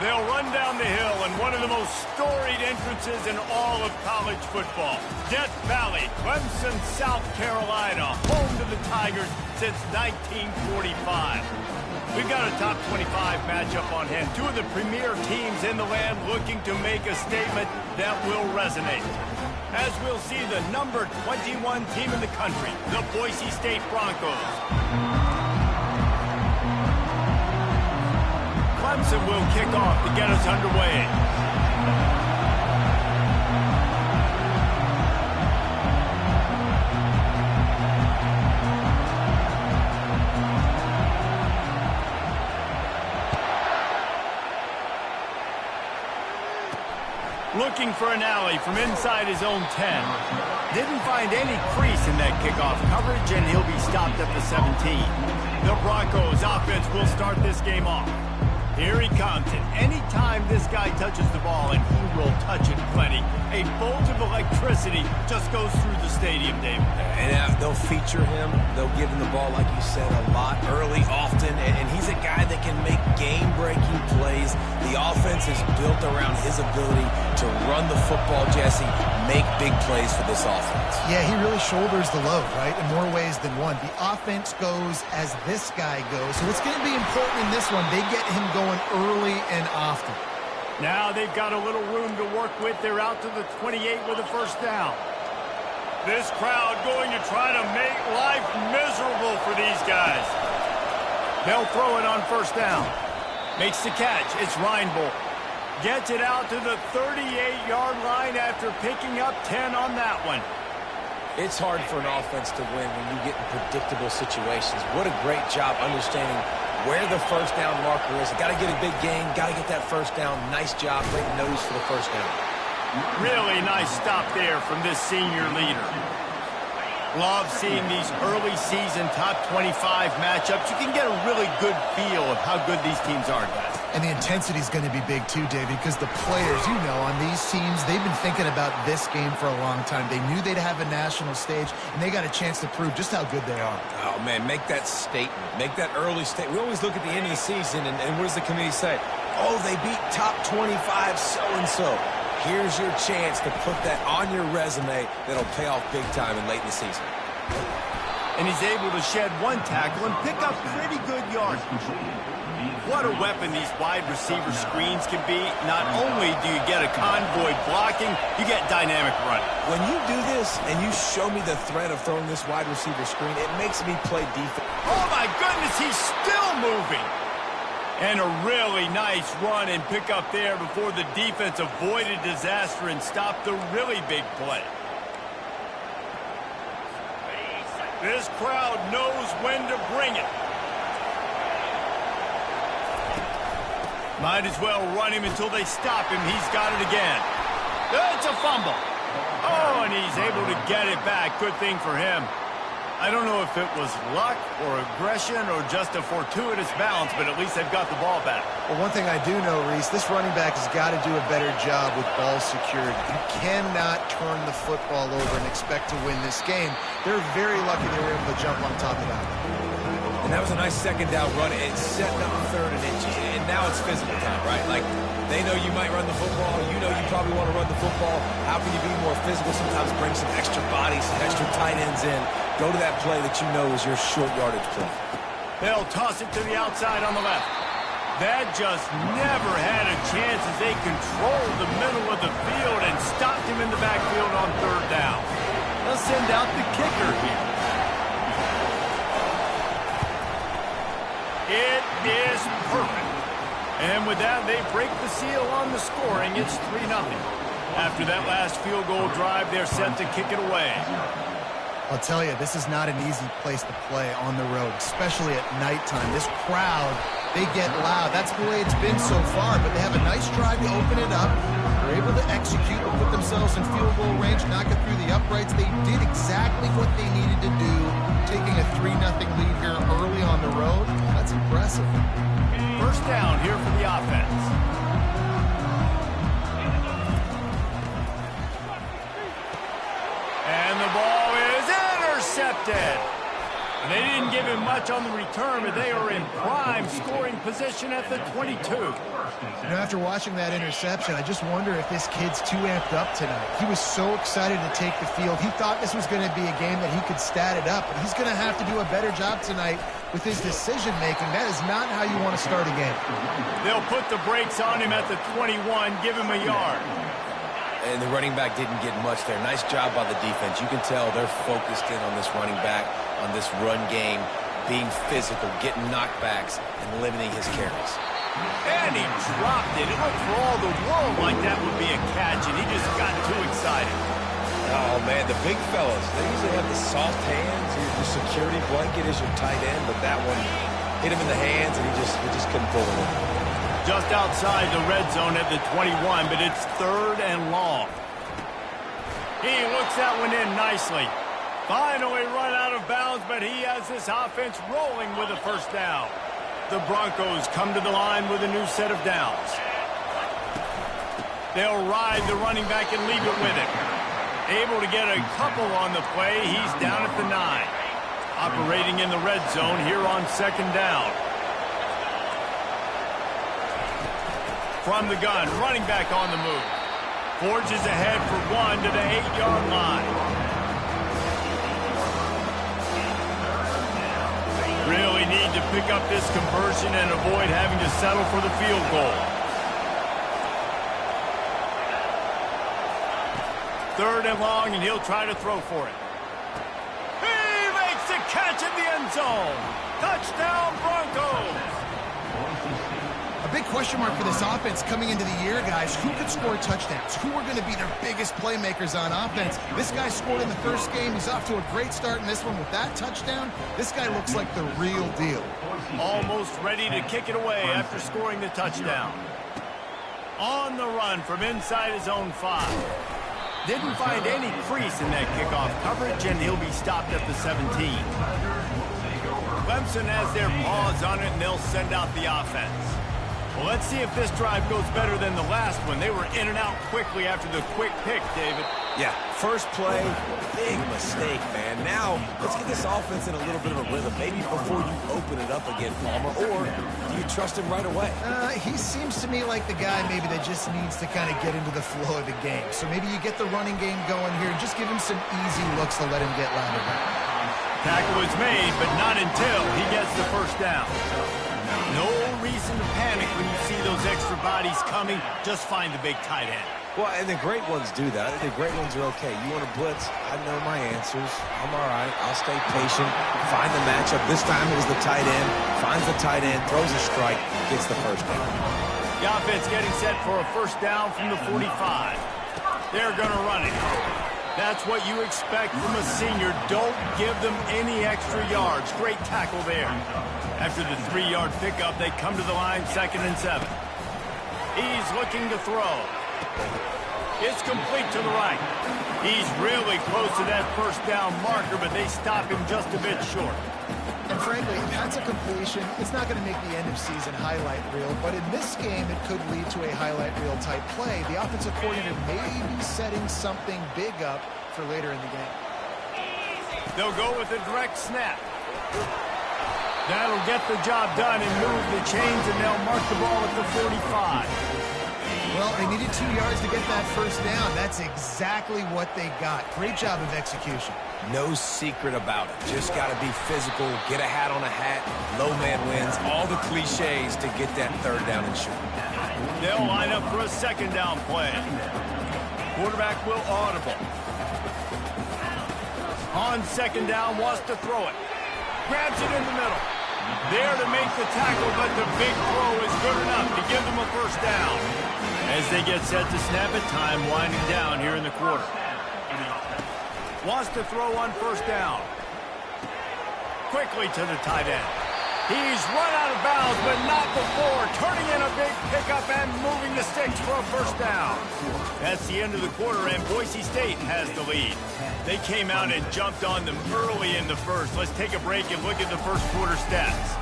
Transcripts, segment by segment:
They'll run down the hill in one of the most storied entrances in all of college football. Death Valley, Clemson, South Carolina, home to the Tigers since 1945. We've got a top 25 matchup on hand. Two of the premier teams in the land looking to make a statement that will resonate. As we'll see the number 21 team in the country, the Boise State Broncos. Clemson will kick off to get us underway. Looking for an alley from inside his own 10. Didn't find any crease in that kickoff coverage, and he'll be stopped at the 17. The Broncos offense will start this game off. Here he comes, and anytime this guy touches the ball, and he will touch it plenty, a bolt of electricity just goes through the stadium, David. And they'll feature him. They'll give him the ball, like you said, a lot, early, often, and he's a guy that can make game-breaking plays. The offense is built around his ability to run the football, Jesse, make big plays for this offense. Yeah, he really shoulders the load, right, in more ways than one. The offense goes as this guy goes, so it's going to be important in this one. They get him going early and often. Now they've got a little room to work with. They're out to the 28 with a first down. This crowd going to try to make life miserable for these guys. They'll throw it on first down. Makes the catch. It's Reinbold. Gets it out to the 38-yard line after picking up 10 on that one. It's hard for an offense to win when you get in predictable situations. What a great job understanding where the first down marker is. Got to get a big gain, got to get that first down. Nice job, great nose for the first down. Really nice stop there from this senior leader. Love seeing these early season top 25 matchups. You can get a really good feel of how good these teams are, guys. And the intensity is going to be big too, David, because the players, you know, on these teams, they've been thinking about this game for a long time. They knew they'd have a national stage, and they got a chance to prove just how good they are. Oh, man, make that statement. Make that early statement. We always look at the end of the season, and what does the committee say? Oh, they beat top 25 so-and-so. Here's your chance to put that on your resume that'll pay off big time and late in the season. And he's able to shed one tackle and pick up pretty good yards. What a weapon these wide receiver screens can be. Not only do you get a convoy blocking, you get dynamic running. When you do this and you show me the threat of throwing this wide receiver screen, it makes me play defense. Oh, my goodness, he's still moving. And a really nice run and pick up there before the defense avoided disaster and stopped the really big play. This crowd knows when to bring it. Might as well run him until they stop him. He's got it again. It's a fumble. Oh, and he's able to get it back. Good thing for him. I don't know if it was luck or aggression or just a fortuitous bounce, but at least they've got the ball back. Well, one thing I do know, Reese, this running back has got to do a better job with ball security. You cannot turn the football over and expect to win this game. They're very lucky they were able to jump on top of that. And that was a nice second down run. It's setting up third and inch. And now it's physical time, right? Like, they know you might run the football. You know you probably want to run the football. How can you be more physical? Sometimes bring some extra bodies, some extra tight ends in. Go to that play that you know is your short yardage play. They'll toss it to the outside on the left. That just never had a chance as they controlled the middle of the field and stopped him in the backfield on third down. They'll send out the kicker here. It is perfect. And with that, they break the seal on the scoring. It's 3-0. After that last field goal drive, they're set to kick it away. I'll tell you, this is not an easy place to play on the road, especially at nighttime. This crowd, they get loud. That's the way it's been so far, but they have a nice drive to open it up. They're able to execute and put themselves in field goal range, knock it through the uprights. They did exactly what they needed to do, taking a 3-0 lead here early on the road. That's impressive. First down here for the offense. And the ball is intercepted. And they didn't give him doing much on the return, but they are in prime scoring position at the 22. You know, after watching that interception, I just wonder if this kid's too amped up tonight. He was so excited to take the field. He thought this was going to be a game that he could stat it up, but he's going to have to do a better job tonight with his decision-making. That is not how you want to start a game. They'll put the brakes on him at the 21, give him a yard. And the running back didn't get much there. Nice job by the defense. You can tell they're focused in on this running back, on this run game, being physical, getting knockbacks, and limiting his carries. And he dropped it. It looked for all the world like that would be a catch, and he just got too excited. Oh, man, the big fellas, they usually have the soft hands. Your security blanket is your tight end, but that one hit him in the hands, and he just couldn't pull it in. Just outside the red zone at the 21, but it's 3rd and long. He looks that one in nicely. Finally run out of bounds, but he has this offense rolling with a first down. The Broncos come to the line with a new set of downs. They'll ride the running back and leave it with him. Able to get a couple on the play. He's down at the 9. Operating in the red zone here on 2nd down. From the gun, running back on the move. Forges ahead for 1 to the 8-yard line. Really need to pick up this conversion and avoid having to settle for the field goal. 3rd and long, and he'll try to throw for it. He makes the catch in the end zone. Touchdown, Broncos. A big question mark for this offense coming into the year, guys. Who could score touchdowns? Who are going to be their biggest playmakers on offense? This guy scored in the first game. He's off to a great start in this one with that touchdown. This guy looks like the real deal. Almost ready to kick it away after scoring the touchdown. On the run from inside his own 5. Didn't find any crease in that kickoff coverage, and he'll be stopped at the 17. Clemson has their paws on it, and they'll send out the offense. Well, let's see if this drive goes better than the last one. They were in and out quickly after the quick pick, David. Yeah, first play, big mistake, man. Now, let's get this offense in a little bit of a rhythm. Maybe before you open it up again, Palmer, or do you trust him right away? He seems to me like the guy maybe that just needs to kind of get into the flow of the game. So maybe you get the running game going here and just give him some easy looks to let him get louder. Tackle is made, but not until he gets the first down. No reason to panic when you see those extra bodies coming. Just find the big tight end. Well, and the great ones do that. I think the great ones are okay. You want to blitz? I know my answers. I'm all right. I'll stay patient. Find the matchup. This time it was the tight end. Finds the tight end, throws a strike, gets the first down. The offense getting set for a first down from the 45. They're going to run it. That's what you expect from a senior. Don't give them any extra yards. Great tackle there. After the 3-yard pickup, they come to the line 2nd and 7. He's looking to throw. It's complete to the right. He's really close to that first down marker, but they stop him just a bit short. And frankly, if that's a completion, it's not going to make the end-of-season highlight reel, but in this game, it could lead to a highlight reel type play. The offensive coordinator may be setting something big up for later in the game. They'll go with a direct snap. That'll get the job done and move the chains, and they'll mark the ball at the 45. Well, they needed 2 yards to get that first down. That's exactly what they got. Great job of execution. No secret about it. Just got to be physical, get a hat on a hat, low man wins, all the cliches to get that 3rd down and short. They'll line up for a 2nd down play. Quarterback will audible. On 2nd down, wants to throw it. Grabs it in the middle. There to make the tackle, but the big throw is good enough to give them a first down. As they get set to snap it, time winding down here in the quarter. Wants to throw on first down. Quickly to the tight end. He's run out of bounds, but not before. Turning in a big pickup and moving the sticks for a first down. That's the end of the quarter, and Boise State has the lead. They came out and jumped on them early in the first. Let's take a break and look at the first quarter stats.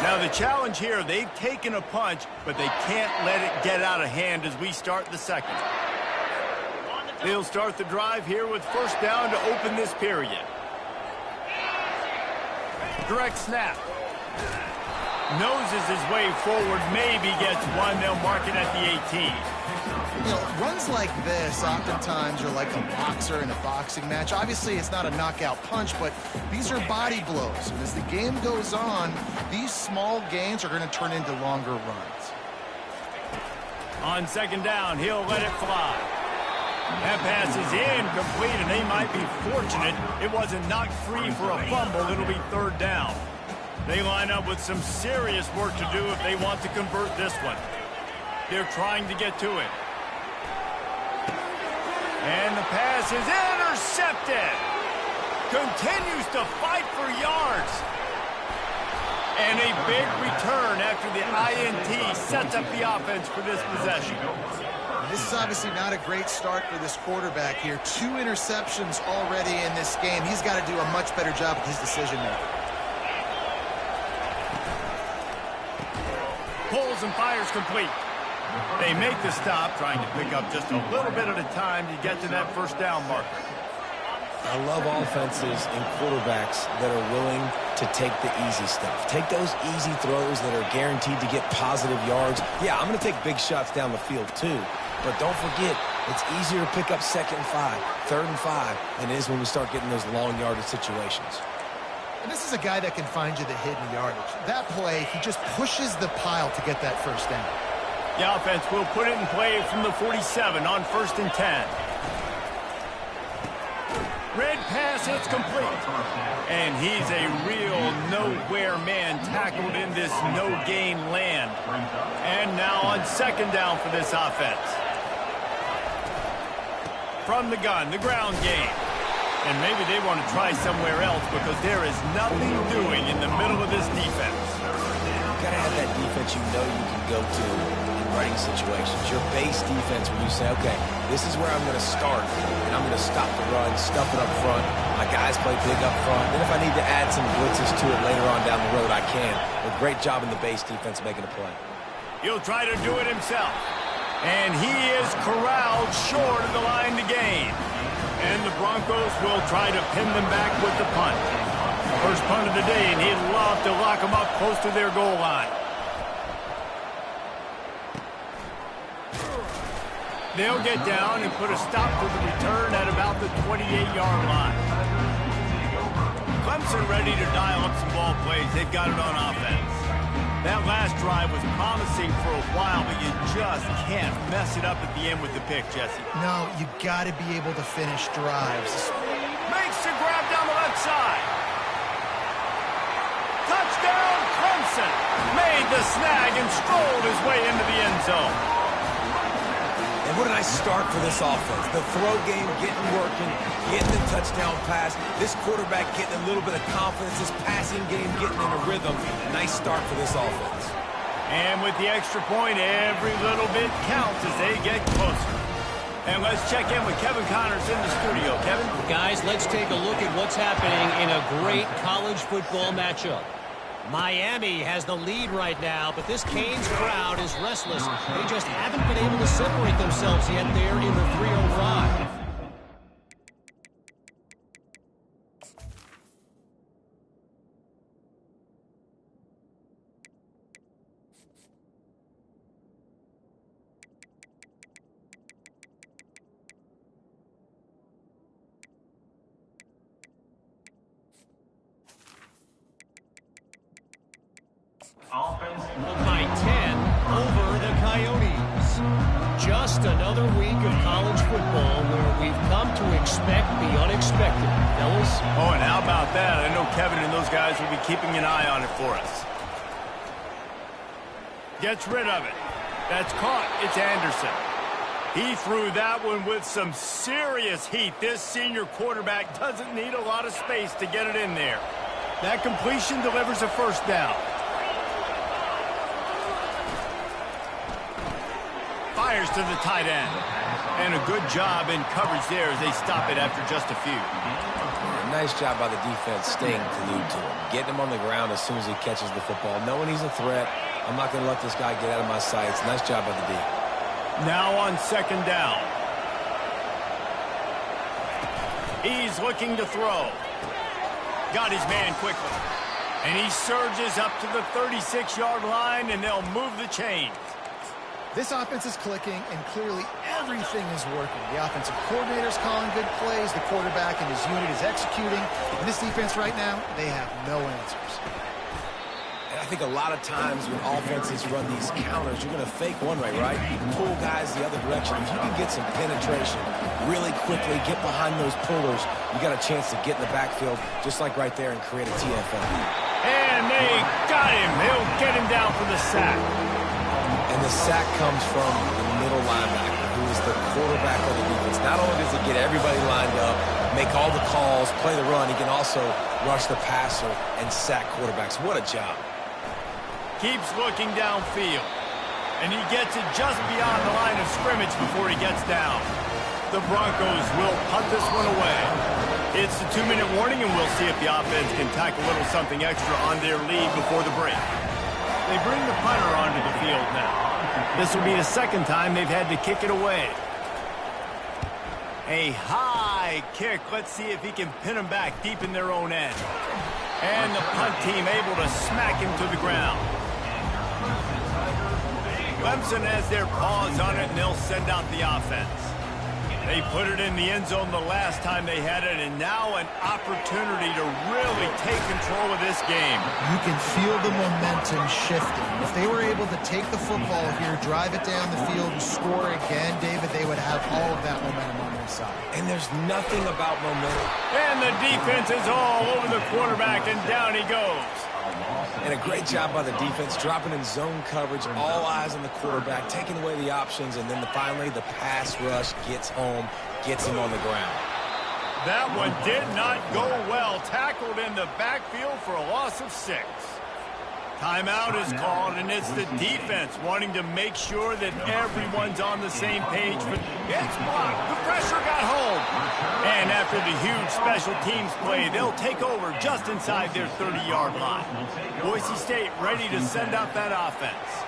Now the challenge here, they've taken a punch, but they can't let it get out of hand as we start the second. They'll start the drive here with first down to open this period. Direct snap. Noses his way forward, maybe gets one. They'll mark it at the 18. You know, runs like this oftentimes are like a boxer in a boxing match. Obviously, it's not a knockout punch, but these are body blows. And as the game goes on, these small gains are going to turn into longer runs. On second down, he'll let it fly. That pass is incomplete, and they might be fortunate it wasn't knocked free for a fumble. It'll be third down. They line up with some serious work to do if they want to convert this one. They're trying to get to it. And the pass is intercepted. Continues to fight for yards. And a big return after the INT sets up the offense for this possession. This is obviously not a great start for this quarterback here. 2 interceptions already in this game. He's got to do a much better job with his decision-making. Pulls and fires complete. They make the stop, trying to pick up just a little bit at a time to get to that first down marker. I love offenses and quarterbacks that are willing to take the easy stuff. Take those easy throws that are guaranteed to get positive yards. Yeah, I'm going to take big shots down the field too. But don't forget, it's easier to pick up 2nd and 5, 3rd and 5 than it is when we start getting those long yardage situations. And this is a guy that can find you the hidden yardage. That play, he just pushes the pile to get that first down. The offense will put it in play from the 47 on 1st and 10. Red pass, it's complete. And he's a real nowhere man tackled in this no-gain land. And now on second down for this offense. From the gun, the ground game. And maybe they want to try somewhere else because there is nothing doing in the middle of this defense. You've got to have that defense you know you can go to in running situations. Your base defense when you say, okay, this is where I'm going to start, and I'm going to stop the run, stuff it up front. My guys play big up front. Then if I need to add some blitzes to it later on down the road, I can. A great job in the base defense making a play. He'll try to do it himself. And he is corralled short of the line to gain. And the Broncos will try to pin them back with the punt. First punt of the day, and he'd love to lock them up close to their goal line. They'll get down and put a stop to the return at about the 28-yard line. Clemson ready to dial up some ball plays. They've got it on offense. That last drive was promising for a while, but you just can't mess it up at the end with the pick, Jesse. No, you got to be able to finish drives. Makes the grab down the left side. Touchdown, Clemson. Made the snag and strolled his way into the end zone. And what a nice start for this offense. The throw game getting working, getting the touchdown pass. This quarterback getting a little bit of confidence. This passing game getting in a rhythm. Nice start for this offense. And with the extra point, every little bit counts as they get closer. And let's check in with Kevin Connors in the studio. Kevin? Guys, let's take a look at what's happening in a great college football matchup. Miami has the lead right now, but this Canes crowd is restless. They just haven't been able to separate themselves yet there in the 305. Offense By 10 over the Coyotes. Just another week of college football where we've come to expect the unexpected, fellas. Oh, and how about that? I know Kevin and those guys will be keeping an eye on it for us. Gets rid of it. That's caught. It's Anderson. He threw that one with some serious heat. This senior quarterback doesn't need a lot of space to get it in there. That completion delivers a first down. Fires to the tight end. And a good job in coverage there as they stop it after just a few. Nice job by the defense staying glued to him. Getting him on the ground as soon as he catches the football. Knowing he's a threat, I'm not going to let this guy get out of my sights. Nice job by the D. Now on second down. He's looking to throw. Got his man quickly. And he surges up to the 36-yard line, and they'll move the chains. This offense is clicking, and clearly everything is working. The offensive coordinator's calling good plays. The quarterback and his unit is executing. And this defense right now, they have no answers. And I think a lot of times when offenses run these counters, you're going to fake one way, right? You pull guys the other direction. If you can get some penetration really quickly, get behind those pullers, you got a chance to get in the backfield, just like right there, and create a TFL. And they got him. They'll get him down for the sack. And the sack comes from the middle linebacker, who is the quarterback of the defense. Not only does he get everybody lined up, make all the calls, play the run, he can also rush the passer and sack quarterbacks. What a job. Keeps looking downfield. And he gets it just beyond the line of scrimmage before he gets down. The Broncos will punt this one away. It's the 2-minute warning, and we'll see if the offense can tack a little something extra on their lead before the break. They bring the punter onto the field now. This will be the second time they've had to kick it away. A high kick. Let's see if he can pin them back deep in their own end. And the punt team able to smack him to the ground. Clemson has their paws on it, and they'll send out the offense. They put it in the end zone the last time they had it, and now an opportunity to really take control of this game. You can feel the momentum shifting. If they were able to take the football here, drive it down the field, and score again, David, they would have all of that momentum on their side. And there's nothing about momentum. And the defense is all over the quarterback, and down he goes. And a great job by the defense, dropping in zone coverage, all eyes on the quarterback, taking away the options, and then finally the pass rush gets home, gets him on the ground. That one did not go well. Tackled in the backfield for a loss of 6. Timeout is called, and it's the defense wanting to make sure that everyone's on the same page. But it's blocked. The pressure got home. And after the huge special teams play, they'll take over just inside their 30-yard line. Boise State ready to send out that offense.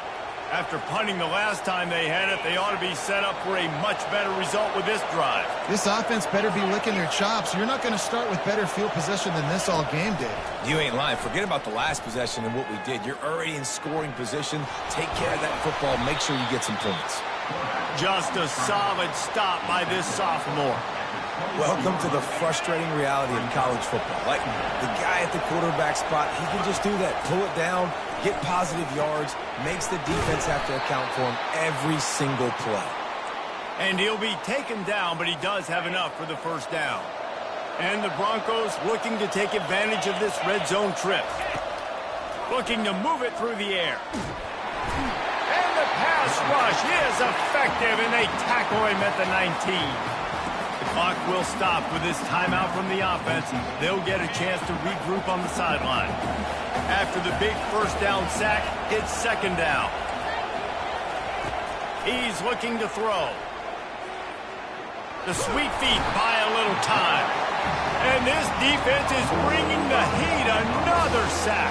After punting the last time they had it, they ought to be set up for a much better result with this drive. This offense better be licking their chops. You're not going to start with better field possession than this all game did. You ain't lying. Forget about the last possession and what we did. You're already in scoring position. Take care of that football. Make sure you get some points. Just a solid stop by this sophomore. Welcome to the frustrating reality of college football. Like, the guy at the quarterback spot, he can just do that. Pull it down, get positive yards, makes the defense have to account for him every single play. And he'll be taken down, but he does have enough for the first down. And the Broncos looking to take advantage of this red zone trip. Looking to move it through the air. And the pass rush is effective, and they tackle him at the 19. The clock will stop with this timeout from the offense. They'll get a chance to regroup on the sideline. After the big first down sack, it's second down. He's looking to throw. The sweet feet buy a little time. And this defense is bringing the heat. Another sack.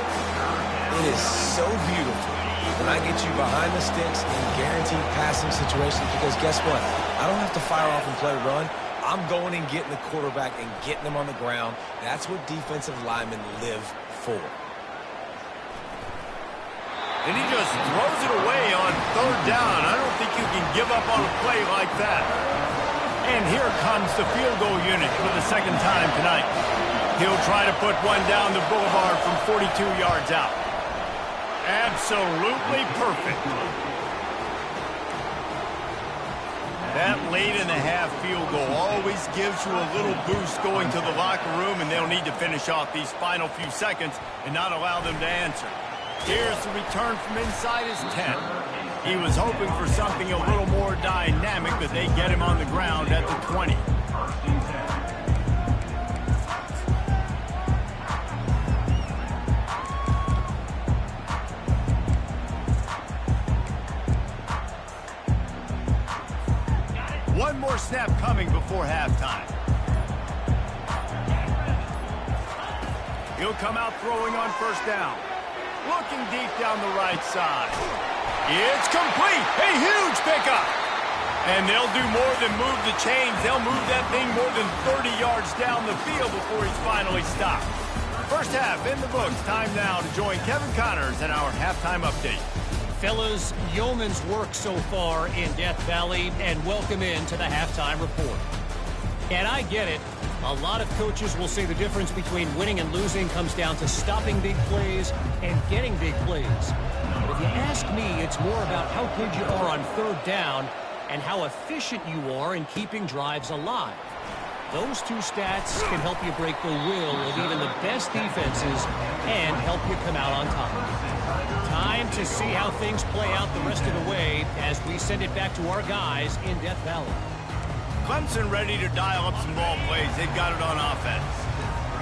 It is so beautiful when I get you behind the sticks in guaranteed passing situations, because guess what? I don't have to fire off and play run. I'm going and getting the quarterback and getting him on the ground. That's what defensive linemen live for. And he just throws it away on third down. I don't think you can give up on a play like that. And here comes the field goal unit for the second time tonight. He'll try to put one down the boulevard from 42 yards out. Absolutely perfect. That late-in-the-half field goal always gives you a little boost going to the locker room, and they'll need to finish off these final few seconds and not allow them to answer. Here's the return from inside his 10. He was hoping for something a little more dynamic, but they get him on the ground at the 20. One more snap coming before halftime. He'll come out throwing on first down. Looking deep down the right side. It's complete. A huge pickup. And they'll do more than move the chains. They'll move that thing more than 30 yards down the field before he's finally stopped. First half in the books. Time now to join Kevin Connors in our halftime update. Fellas, yeoman's work so far in Death Valley, and welcome into the halftime report. And I get it. A lot of coaches will say the difference between winning and losing comes down to stopping big plays and getting big plays. But if you ask me, it's more about how good you are on third down and how efficient you are in keeping drives alive. Those two stats can help you break the will of even the best defenses and help you come out on top. Time to see how things play out the rest of the way as we send it back to our guys in Death Valley. Clemson ready to dial up some ball plays. They've got it on offense.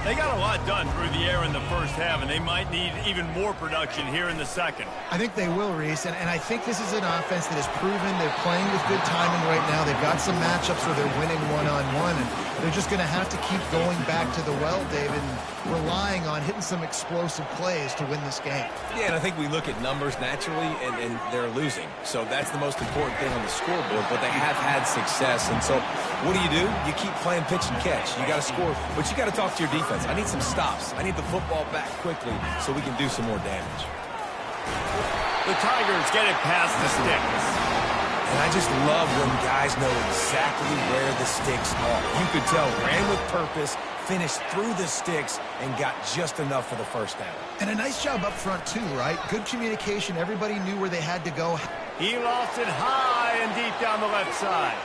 They got a lot done through the air in the first half, and they might need even more production here in the second. I think they will, Reese, and I think this is an offense that has proven they're playing with good timing right now. They've got some matchups where they're winning one-on-one, and they're just going to have to keep going back to the well, David, and relying on hitting some explosive plays to win this game. Yeah, and I think we look at numbers naturally, and they're losing. So that's the most important thing on the scoreboard, but they have had success. And so what do? You keep playing pitch and catch. You got to score, but you got to talk to your defense. I need some stops. I need the football back quickly so we can do some more damage. The Tigers get it past the sticks. And I just love when guys know exactly where the sticks are. You could tell, ran with purpose, finished through the sticks, and got just enough for the first down. And a nice job up front, too, right? Good communication. Everybody knew where they had to go. He lost it high and deep down the left side.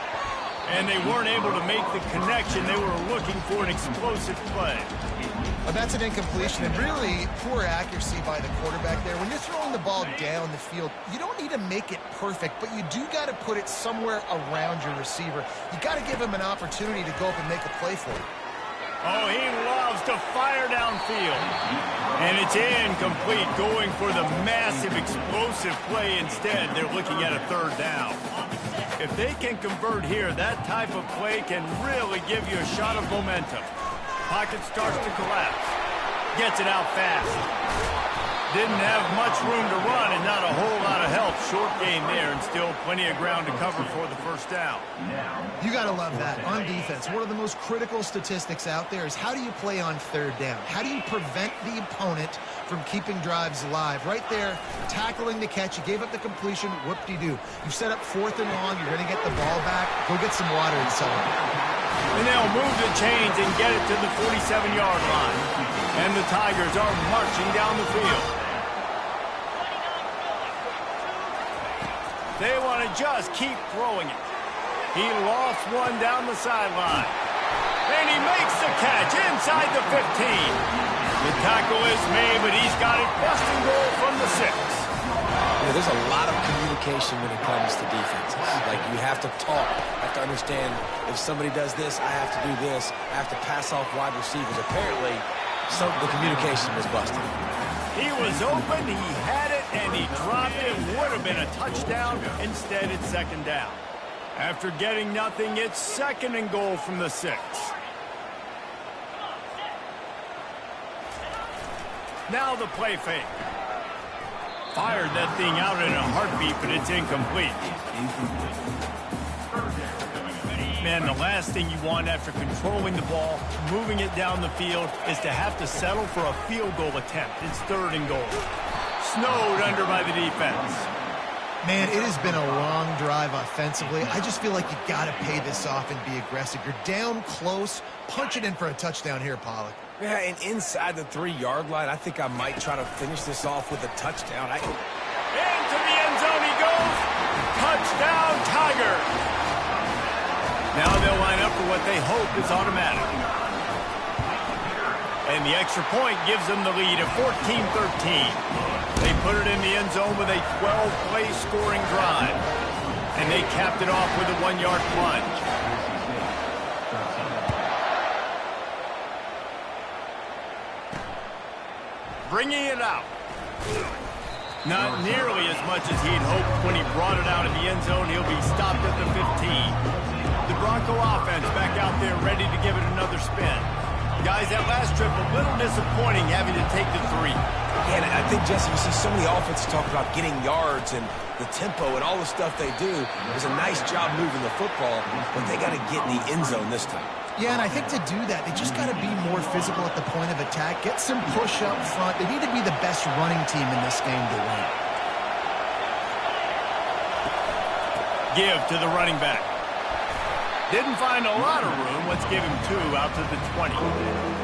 And they weren't able to make the connection. They were looking for an explosive play. Well, that's an incompletion, and really poor accuracy by the quarterback there. When you're throwing the ball down the field, you don't need to make it perfect, but you do got to put it somewhere around your receiver. You got to give him an opportunity to go up and make a play for you. Oh, he loves to fire downfield. And it's incomplete, going for the massive explosive play instead. They're looking at a third down. If they can convert here, that type of play can really give you a shot of momentum. Pocket starts to collapse. Gets it out fast. Didn't have much room to run and not a whole lot of help. Short gain there and still plenty of ground to cover for the first down. You got to love that. On defense, one of the most critical statistics out there is how do you play on third down? How do you prevent the opponent from keeping drives alive? Right there, tackling the catch. You gave up the completion. Whoop-de-doo. You set up fourth and long. You're going to get the ball back. Go get some water and celebrate. And they'll move the chains and get it to the 47-yard line. And the Tigers are marching down the field. They want to just keep throwing it. He lost one down the sideline. And he makes the catch inside the 15. The tackle is made, but he's got it first and goal from the 6. Yeah, there's a lot of communication when it comes to defenses. Like, you have to talk. You have to understand if somebody does this, I have to do this. I have to pass off wide receivers. Apparently, the communication was busted. He was open, he had it, and he dropped it. Would have been a touchdown. Instead, it's second down. After getting nothing, it's second and goal from the 6. Now the play fake. Fired that thing out in a heartbeat, but it's incomplete. Man, the last thing you want after controlling the ball, moving it down the field, is to have to settle for a field goal attempt. It's third and goal. Snowed under by the defense. Man, it has been a long drive offensively. I just feel like you got to pay this off and be aggressive. You're down close. Punch it in for a touchdown here, Pollock. Yeah, and inside the 3-yard line, I think I might try to finish this off with a touchdown. Into the end zone he goes. Touchdown, Tigers. Now they'll line up for what they hope is automatic. And the extra point gives them the lead at 14-13. They put it in the end zone with a 12-play scoring drive. And they capped it off with a 1-yard plunge. Bringing it out. Not nearly as much as he'd hoped when he brought it out of the end zone. He'll be stopped at the 15. The Bronco offense back out there ready to give it another spin. Guys, that last trip, a little disappointing having to take the 3. And I think, Jesse, you see so many offenses talk about getting yards and the tempo and all the stuff they do. It was a nice job moving the football, but they got to get in the end zone this time. Yeah, and I think to do that, they just got to be more physical at the point of attack, get some push up front. They need to be the best running team in this game to win. Give to the running back. Didn't find a lot of room. Let's give him 2 out to the 20.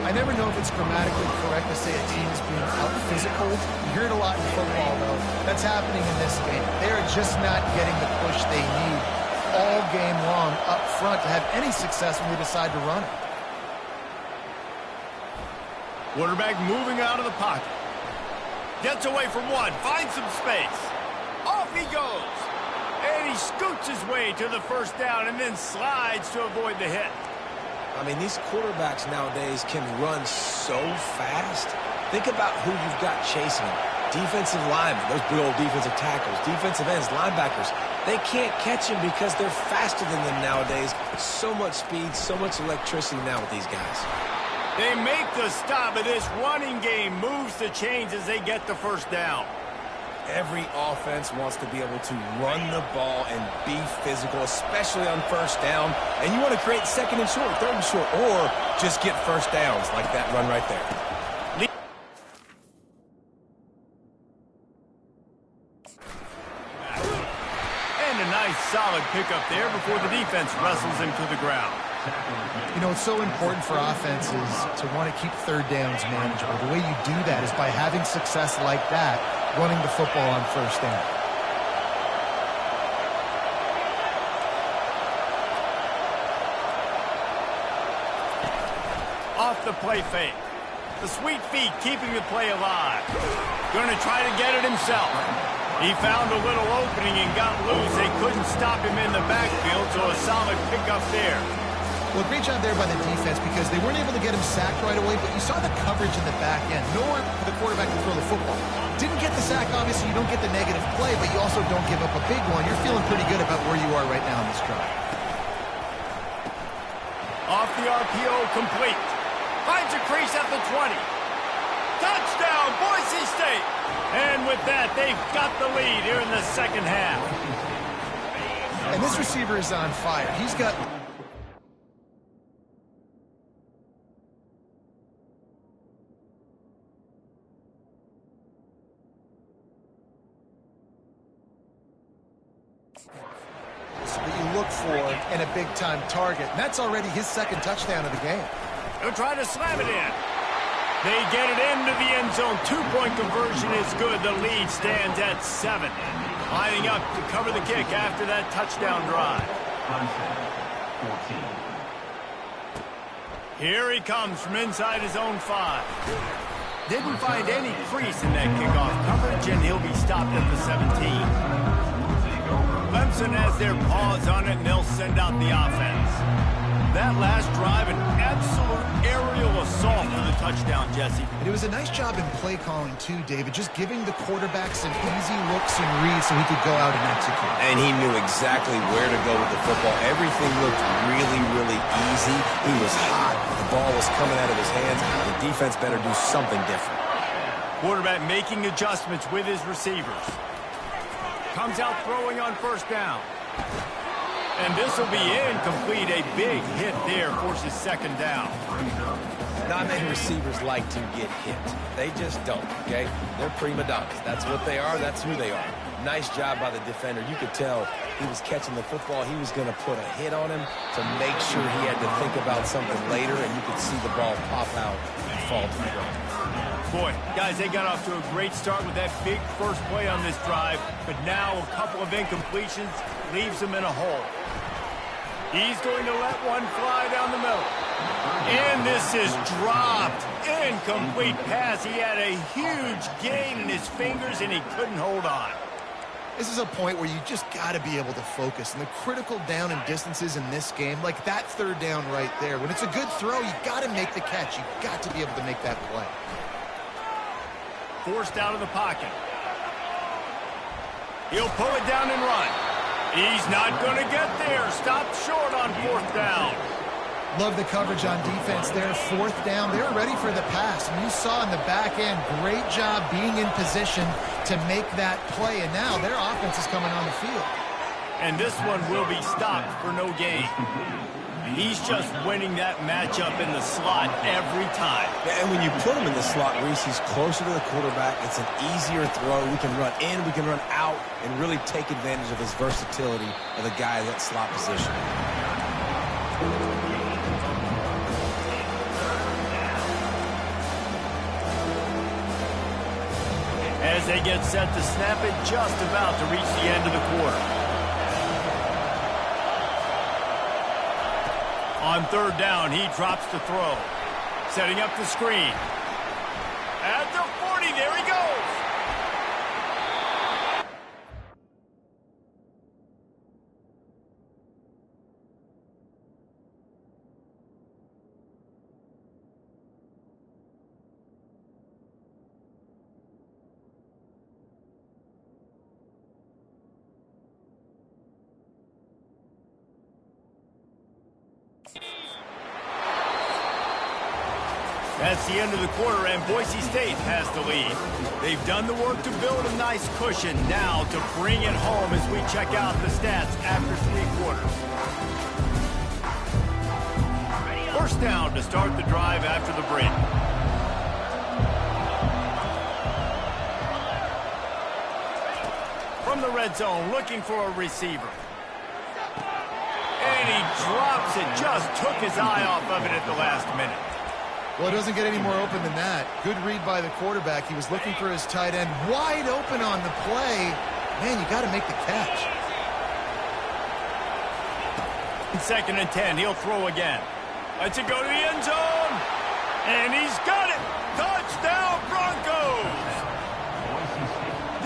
I never know if it's grammatically correct to say a team is being out-physical. You hear it a lot in football, though. That's happening in this game. They're just not getting the push they need all game long up front to have any success when they decide to run it. Quarterback moving out of the pocket. Gets away from one. Finds some space. Off he goes. And he scoots his way to the first down and then slides to avoid the hit. I mean, these quarterbacks nowadays can run so fast. Think about who you've got chasing them. Defensive linemen, those big old defensive tackles, defensive ends, linebackers. They can't catch him because they're faster than them nowadays. So much speed, so much electricity now with these guys. They make the stop, but this running game moves the chains as they get the first down. Every offense wants to be able to run the ball and be physical, especially on first down. And you want to create second and short, third and short, or just get first downs like that run right there. And a nice solid pickup there before the defense wrestles him to the ground. You know, it's so important for offenses to want to keep third downs manageable. The way you do that is by having success like that, running the football on first down. Off the play fake. The sweet feet keeping the play alive. Going to try to get it himself. He found a little opening and got loose. They couldn't stop him in the backfield, so a solid pickup there. Well, great job there by the defense because they weren't able to get him sacked right away, but you saw the coverage in the back end. Nowhere for the quarterback to throw the football. Didn't get the sack, obviously. You don't get the negative play, but you also don't give up a big one. You're feeling pretty good about where you are right now in this drive. Off the RPO, complete. Finds a crease at the 20. Touchdown, Boise State! And with that, they've got the lead here in the second half. And this receiver is on fire. He's got... that you look for in a big-time target. And that's already his second touchdown of the game. They'll try to slam it in. They get it into the end zone. 2-point conversion is good. The lead stands at 7. Lining up to cover the kick after that touchdown drive. Here he comes from inside his own 5. Didn't find any crease in that kickoff coverage, and he'll be stopped at the 17. Clemson has their paws on it, and they'll send out the offense. That last drive, an absolute aerial assault for the touchdown, Jesse. And it was a nice job in play calling, too, David, just giving the quarterback some easy looks and reads so he could go out and execute. And he knew exactly where to go with the football. Everything looked really, really easy. He was hot. The ball was coming out of his hands. The defense better do something different. Quarterback making adjustments with his receivers. Comes out throwing on first down. And this will be incomplete. A big hit there forces second down. Not many receivers like to get hit. They just don't, okay? They're prima donnas. That's what they are. That's who they are. Nice job by the defender. You could tell he was catching the football. He was going to put a hit on him to make sure he had to think about something later, and you could see the ball pop out and fall to the ground. Boy, guys, they got off to a great start with that big first play on this drive, but now a couple of incompletions leaves them in a hole. He's going to let one fly down the middle. And this is dropped. Incomplete pass. He had a huge gain in his fingers, and he couldn't hold on. This is a point where you just got to be able to focus. And the critical down and distances in this game, like that third down right there, when it's a good throw, you got to make the catch. You got to be able to make that play. Forced out of the pocket. He'll pull it down and run. He's not going to get there. Stopped short on fourth down. Love the coverage on defense there. Fourth down, they were ready for the pass. And you saw in the back end, great job being in position to make that play. And now their offense is coming on the field. And this one will be stopped for no gain. He's just winning that matchup in the slot every time. And when you put him in the slot, Reese, he's closer to the quarterback. It's an easier throw. We can run in, we can run out, and really take advantage of his versatility of the guy in that slot position. As they get set to snap it, just about to reach the end of the quarter. On third down, he drops the throw. Setting up the screen. At the 40, there he goes. That's the end of the quarter, and Boise State has the lead. They've done the work to build a nice cushion. Now to bring it home as we check out the stats after 3 quarters. First down to start the drive after the break. From the red zone, looking for a receiver. And he drops it. Just took his eye off of it at the last minute. Well, it doesn't get any more open than that. Good read by the quarterback. He was looking for his tight end. Wide open on the play. Man, you got to make the catch. Second and 10, he'll throw again. Lets it go to the end zone. And he's got it. Touchdown, Broncos.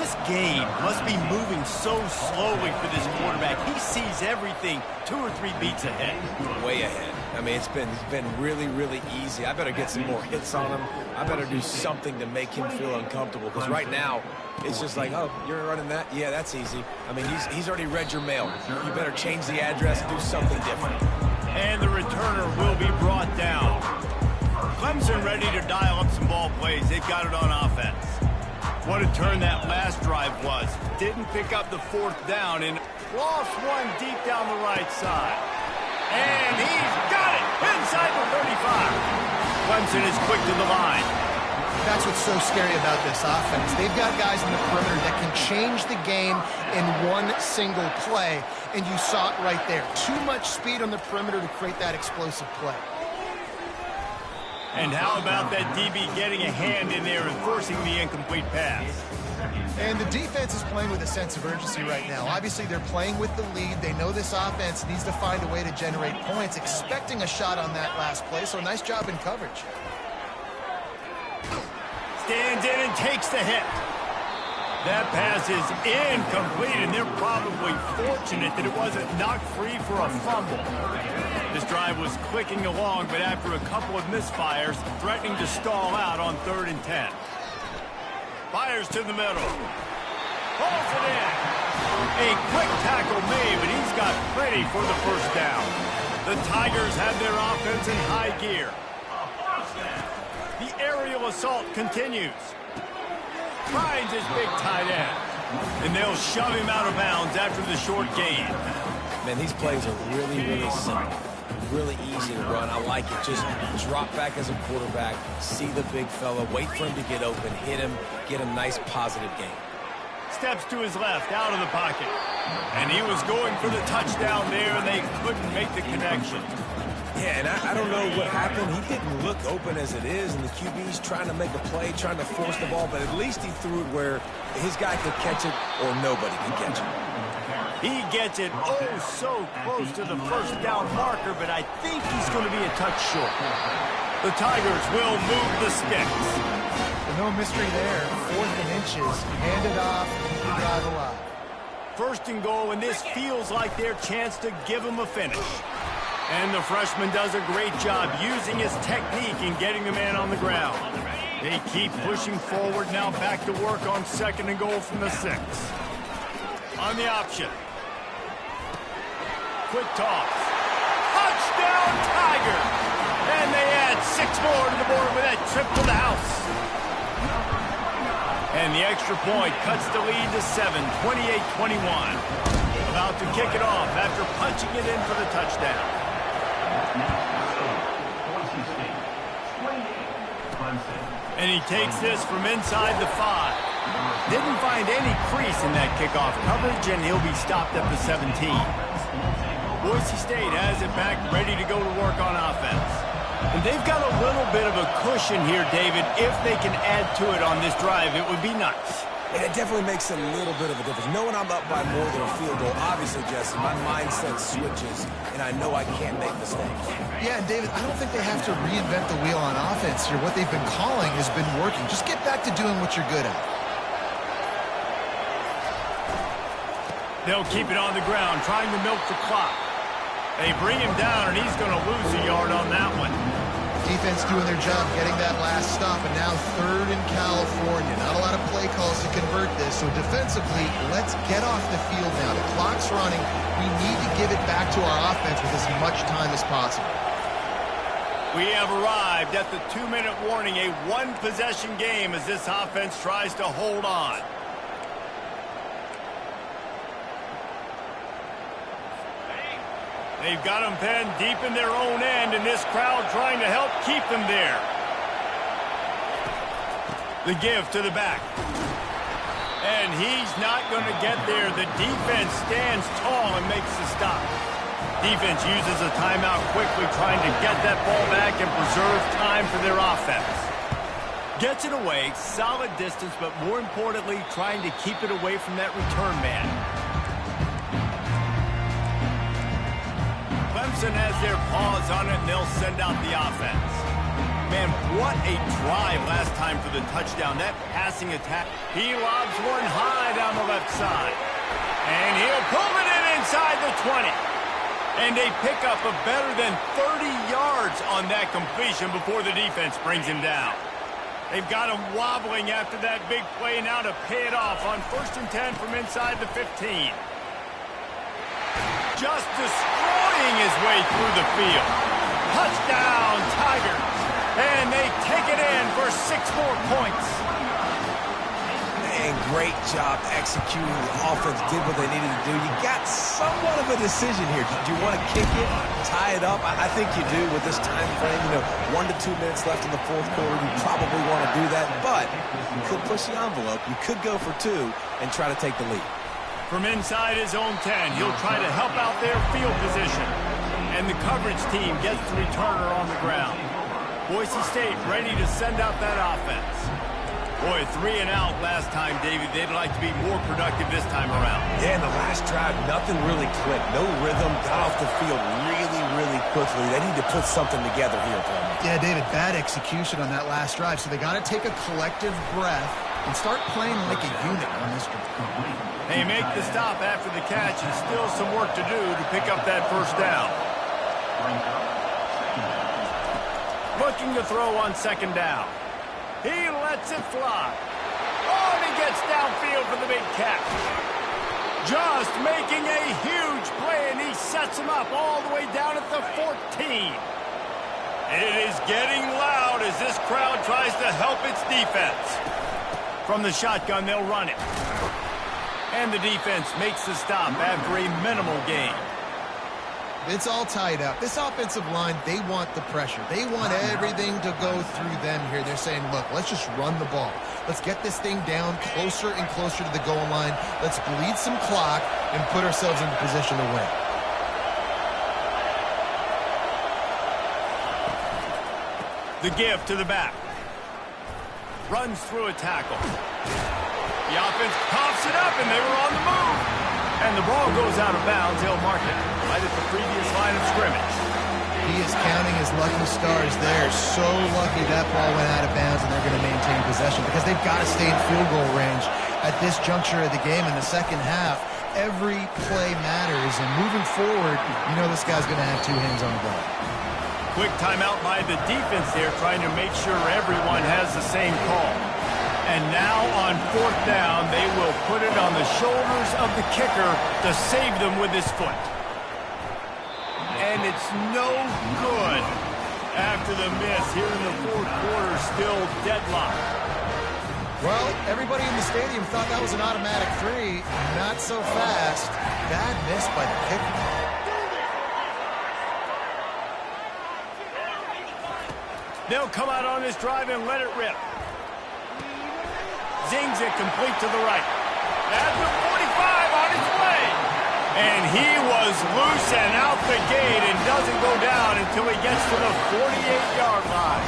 This game must be moving so slowly for this quarterback. He sees everything 2 or 3 beats ahead. Way ahead. I mean, it's been really, really easy. I better get some more hits on him. I better do something to make him feel uncomfortable. Because right now, it's just like, oh, you're running that? Yeah, that's easy. I mean, he's already read your mail. You better change the address, do something different. And the returner will be brought down. Clemson ready to dial up some ball plays. They've got it on offense. What a turn that last drive was. Didn't pick up the 4th down and lost one deep down the right side. And he's got it inside the 35. Clemson is quick to the line. That's what's so scary about this offense. They've got guys in the perimeter that can change the game in one single play, and you saw it right there. Too much speed on the perimeter to create that explosive play. And how about that DB getting a hand in there and forcing the incomplete pass? And the defense is playing with a sense of urgency right now. Obviously, they're playing with the lead. They know this offense needs to find a way to generate points, expecting a shot on that last play, so nice job in coverage. Stands in and takes the hit. That pass is incomplete, and they're probably fortunate that it wasn't knocked free for a fumble. This drive was clicking along, but after a couple of misfires, threatening to stall out on 3rd and 10. Fires to the middle. Pulls it in. A quick tackle made, but he's got plenty for the first down. The Tigers have their offense in high gear. The aerial assault continues. Finds his big tight end. And they'll shove him out of bounds after the short gain. Man, these plays are really, really simple. Really easy to run. I like it. Just drop back as a quarterback, see the big fella, wait for him to get open, hit him, get a nice positive gain. Steps to his left, out of the pocket. And he was going for the touchdown there, and they couldn't make the connection. Yeah, and I don't know what happened. He didn't look open as it is, and the QB's trying to make a play, trying to force the ball, but at least he threw it where his guy could catch it or nobody could catch it. He gets it so close to the first down marker, but I think he's going to be a touch short. The Tigers will move the sticks. No mystery there. 4th and inches. Hand it off. Keep the drive alive. 1st and goal, and this feels like their chance to give him a finish. And the freshman does a great job using his technique and getting the man on the ground. They keep pushing forward, now back to work on 2nd and goal from the 6. On the option. Quick toss. Touchdown! Touchdown, Tigers! And they add 6 more to the board with that trip to the house. And the extra point cuts the lead to 7, 28-21. About to kick it off after punching it in for the touchdown. And he takes this from inside the 5. Didn't find any crease in that kickoff coverage, and he'll be stopped at the 17. Boise State has it back, ready to go to work on offense. And they've got a little bit of a cushion here, David. If they can add to it on this drive, it would be nice. It definitely makes a little bit of a difference. Knowing I'm up by more than a field goal, obviously, Jesse, my mindset switches, and I know I can't make mistakes. Yeah, and David, I don't think they have to reinvent the wheel on offense here. What they've been calling has been working. Just get back to doing what you're good at. They'll keep it on the ground, trying to milk the clock. They bring him down, and he's going to lose a yard on that one. Defense doing their job, getting that last stop, and now 3rd in California. Not a lot of play calls to convert this, so defensively, let's get off the field now. The clock's running. We need to give it back to our offense with as much time as possible. We have arrived at the 2-minute warning, a one-possession game as this offense tries to hold on. They've got them penned deep in their own end, and this crowd trying to help keep them there. The give to the back. And he's not going to get there. The defense stands tall and makes the stop. Defense uses a timeout quickly, trying to get that ball back and preserve time for their offense. Gets it away, solid distance, but more importantly, trying to keep it away from that return man. Clemson has their paws on it, and they'll send out the offense. Man, what a drive last time for the touchdown. That passing attack. He lobs one high down the left side. And he'll pull it in inside the 20. And they pick up a better than 30 yards on that completion before the defense brings him down. They've got him wobbling after that big play now to pay it off on 1st and 10 from inside the 15. Just destroying his way through the field. Touchdown, Tigers. And they take it in for 6 more points. And great job executing. The offense did what they needed to do. You got somewhat of a decision here. Do you want to kick it, tie it up? I think you do with this time frame. 1 to 2 minutes left in the 4th quarter. You probably want to do that, but you could push the envelope. You could go for 2 and try to take the lead. From inside his own 10, he'll try to help out their field position. And the coverage team gets the returner on the ground. Boise State ready to send out that offense. Boy, 3 and out last time, David. They'd like to be more productive this time around. Yeah, in the last drive, nothing really clicked. No rhythm, got off the field really, really quickly. They need to put something together here, Paul. Yeah, David, bad execution on that last drive, so they got to take a collective breath and start playing like a unit on this drive. They make the stop after the catch, and still some work to do to pick up that 1st down. Looking to throw on 2nd down. He lets it fly. Oh, and he gets downfield for the big catch. Just making a huge play, and he sets him up all the way down at the 14. It is getting loud as this crowd tries to help its defense. From the shotgun, they'll run it. And the defense makes the stop after a minimal gain. It's all tied up. This offensive line, they want the pressure. They want everything to go through them here. They're saying, look, let's just run the ball. Let's get this thing down closer and closer to the goal line. Let's bleed some clock and put ourselves into position to win. The give to the back. Runs through a tackle. The offense pops it up, and they were on the move. And the ball goes out of bounds. He'll mark it right at the previous line of scrimmage. He is counting his lucky stars there. So lucky that ball went out of bounds, and they're going to maintain possession because they've got to stay in field goal range at this juncture of the game in the 2nd half. Every play matters, and moving forward, you know this guy's going to have 2 hands on the ball. Quick timeout by the defense there, trying to make sure everyone has the same call. And now on 4th down, they will put it on the shoulders of the kicker to save them with his foot. And and it's no good. After the miss here in the fourth quarter, still deadlocked. Well, everybody in the stadium thought that was an automatic three. Not so fast. Bad miss by the kicker. They'll come out on this drive and let it rip. Zings it complete to the right. That's the 45 on its way. And he was loose and out the gate and doesn't go down until he gets to the 48-yard line.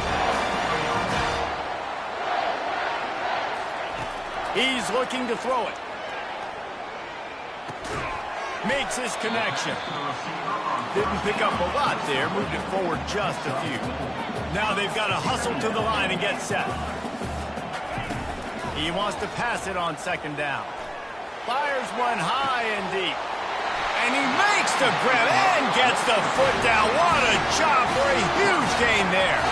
He's looking to throw it. Makes his connection. Didn't pick up a lot there. Moved it forward just a few. Now they've got to hustle to the line and get set. He wants to pass it on second down. Fires one high and deep. And he makes the grab and gets the foot down. What a job for a huge gain there.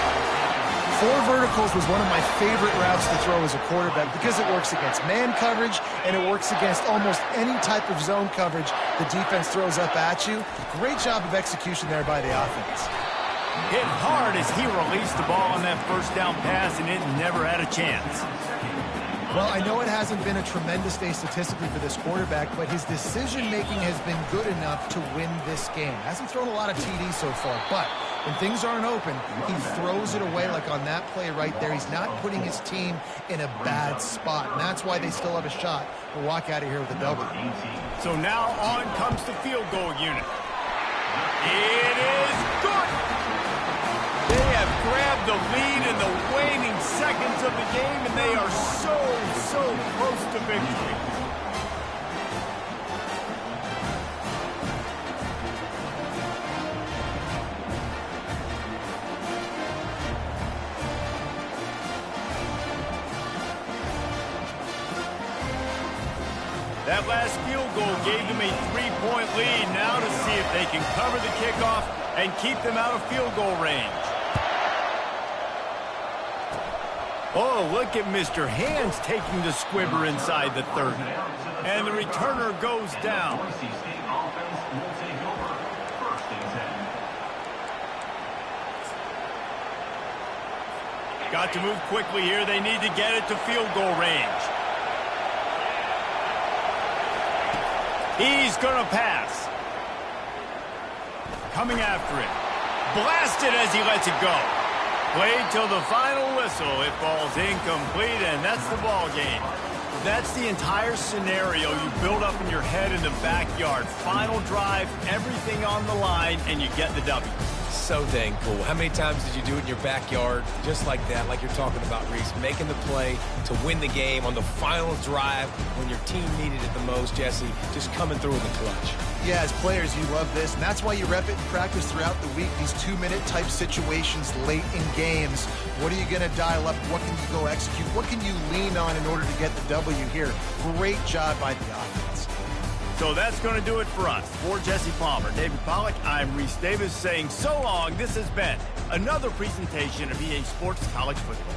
4 verticals was one of my favorite routes to throw as a quarterback because it works against man coverage and it works against almost any type of zone coverage the defense throws up at you. Great job of execution there by the offense. Hit hard as he released the ball on that first down pass, and it never had a chance. Well, I know it hasn't been a tremendous day statistically for this quarterback, but his decision-making has been good enough to win this game. Hasn't thrown a lot of TDs so far, but when things aren't open, he throws it away like on that play right there. He's not putting his team in a bad spot, and that's why they still have a shot to walk out of here with a W. So now on comes the field goal unit. It is good! They have grabbed the lead in the waning seconds of the game, and they are so close to victory. That last field goal gave them a 3-point lead. Now to see if they can cover the kickoff and keep them out of field goal range. Oh, look at Mr. Hands taking the squibber inside the 30. And the returner goes down. Got to move quickly here. They need to get it to field goal range. He's going to pass. Coming after it. Blasted as he lets it go. Played till the final whistle. It falls incomplete, and that's the ball game. That's the entire scenario you build up in your head in the backyard. Final drive, everything on the line, and you get the W. So dang cool. How many times did you do it in your backyard? Just like that, like you're talking about, Reese. Making the play to win the game on the final drive when your team needed it the most, Jesse. Just coming through in the clutch. Yeah, as players, you love this, and that's why you rep it in practice throughout the week, these 2-minute type situations late in games. What are you going to dial up? What can you go execute? What can you lean on in order to get the W here? Great job by the offense. So that's going to do it for us. For Jesse Palmer, David Pollack, I'm Reese Davis saying so long. This has been another presentation of EA Sports College Football.